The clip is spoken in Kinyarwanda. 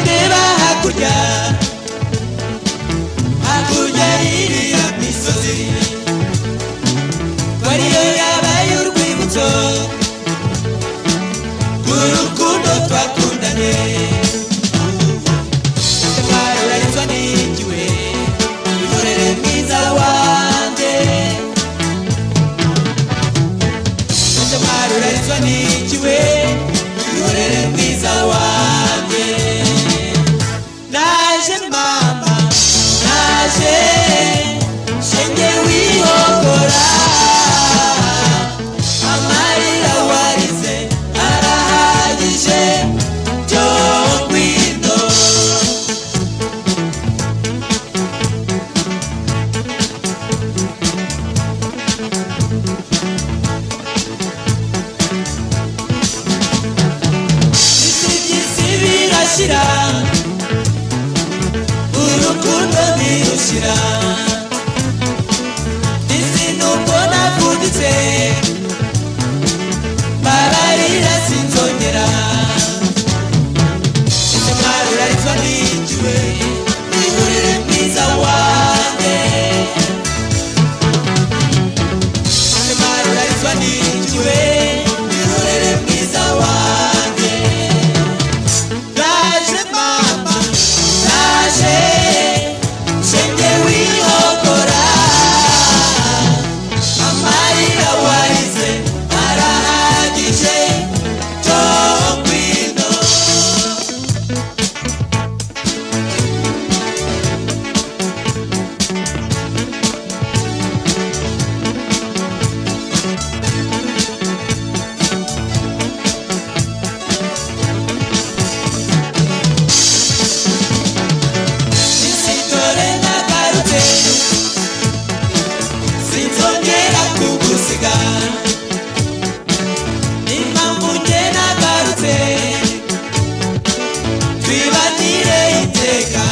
ndeba hakurya hakurya iriya misozi wariyo yabaye urwibutso rw'urukundo twakundanye twarurarizwa n'igiwe ihorere mwiza wange twarurarizwa n'igiwe ihorere mwiza wange naje mama naje shenge wihogora amarira warize arahagije byo ngwino isi birashira urukundo ntirushira isi nuko navuditse bararira sinzongera ese mwarurarizwa n'igiwe ihorere mwiza wange ese mwarurarizwa n'igiwe ihorere mwiza wange naje mama naje shenge wihogora amarira warize arahagije byo ngwino isitore nagarutse sinzongera kugusiga impamvu nge nagarutse twibanire iteka